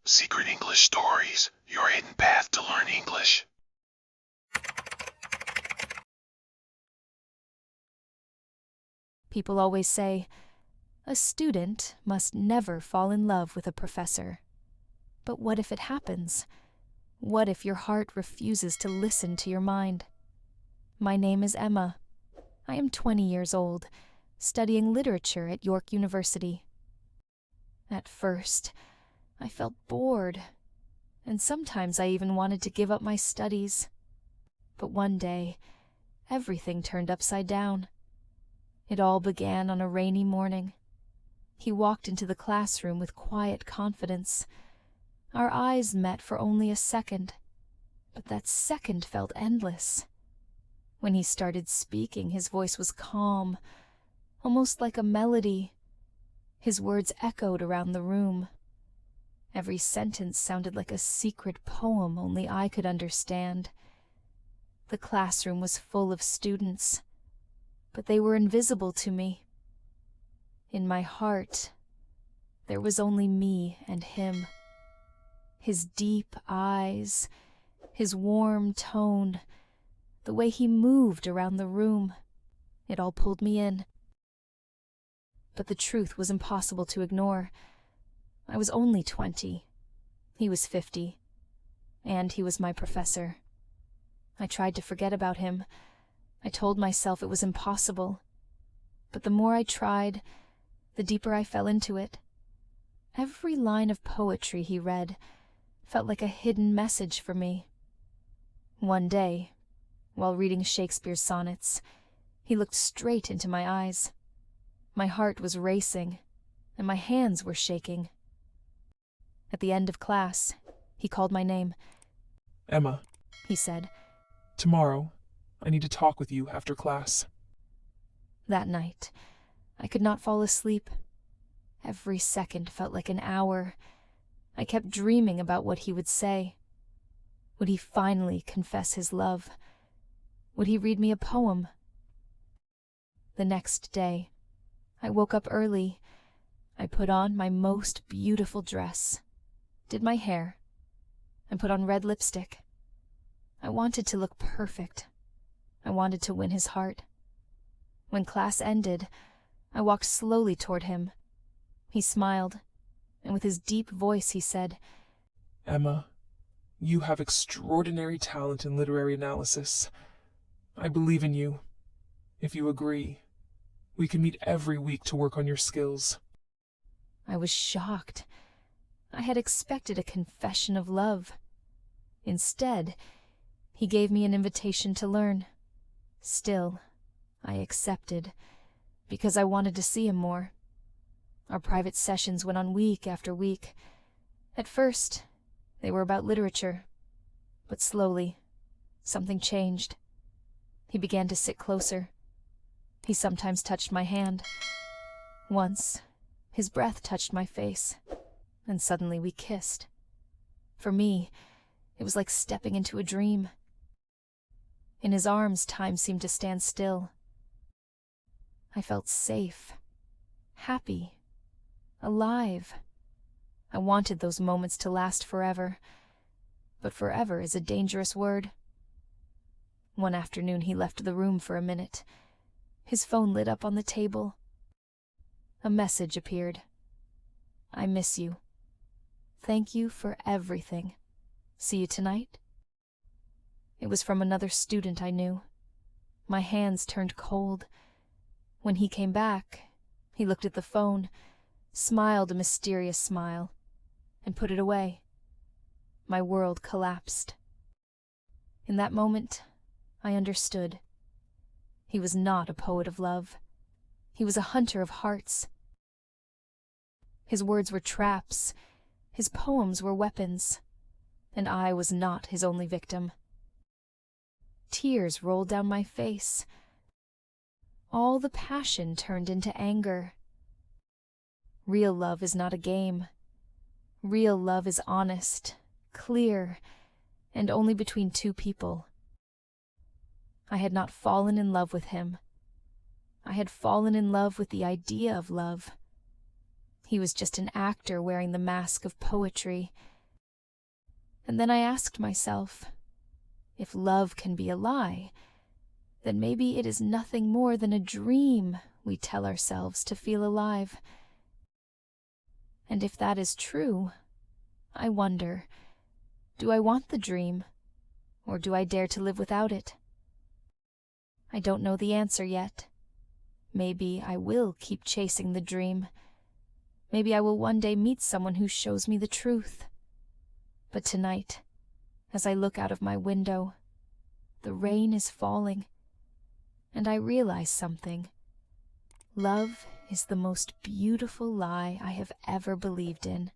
Secret English Stories, your hidden path to learn English. People always say, a student must never fall in love with a professor. But what if it happens? What if your heart refuses to listen to your mind? My name is Emma. I am 20 years old, studying literature at York University. At first, I felt bored, and sometimes I even wanted to give up my studies. But one day, everything turned upside down. It all began on a rainy morning. He walked into the classroom with quiet confidence. Our eyes met for only a second, but that second felt endless. When he started speaking, his voice was calm, almost like a melody. His words echoed around the room. Every sentence sounded like a secret poem only I could understand. The classroom was full of students, but they were invisible to me. In my heart, there was only me and him. His deep eyes, his warm tone, the way he moved around the room, it all pulled me in. But the truth was impossible to ignore. I was only 20. He was 50. And he was my professor. I tried to forget about him. I told myself it was impossible. But the more I tried, the deeper I fell into it. Every line of poetry he read felt like a hidden message for me. One day, while reading Shakespeare's sonnets, he looked straight into my eyes. My heart was racing, and my hands were shaking. At the end of class, he called my name. Emma, He said. Tomorrow, I need to talk with you after class. That night, I could not fall asleep. Every second felt like an hour. I kept dreaming about what he would say. Would he finally confess his love? Would he read me a poem? The next day, I woke up early. I put on my most beautiful dress, did my hair, and put on red lipstick. I wanted to look perfect. I wanted to win his heart. When class ended, I walked slowly toward him. He smiled, and with his deep voice he said, Emma, you have extraordinary talent in literary analysis. I believe in you. If you agree, we can meet every week to work on your skills. I was shocked. I had expected a confession of love. Instead, he gave me an invitation to learn. Still, I accepted, because I wanted to see him more. Our private sessions went on week after week. At first, they were about literature, but slowly, something changed. He began to sit closer. He sometimes touched my hand. Once, his breath touched my face, and suddenly we kissed. For me, it was like stepping into a dream. In his arms, time seemed to stand still. I felt safe, happy, alive. I wanted those moments to last forever, but forever is a dangerous word. One afternoon he left the room for a minute. His phone lit up on the table. A message appeared. I miss you. Thank you for everything. See you tonight? It was from another student I knew. My hands turned cold. When he came back, he looked at the phone, smiled a mysterious smile, and put it away. My world collapsed. In that moment, I understood. He was not a poet of love. He was a hunter of hearts. His words were traps. His poems were weapons. And I was not his only victim. Tears rolled down my face. All the passion turned into anger. Real love is not a game. Real love is honest, clear, and only between two people. I had not fallen in love with him. I had fallen in love with the idea of love. He was just an actor wearing the mask of poetry, And then I asked myself, if love can be a lie, then maybe it is nothing more than a dream we tell ourselves to feel alive. And if that is true, I wonder, do I want the dream, or do I dare to live without it? I don't know the answer yet. Maybe I will keep chasing the dream. Maybe I will one day meet someone who shows me the truth. But tonight, as I look out of my window, the rain is falling, and I realize something. Love is the most beautiful lie I have ever believed in.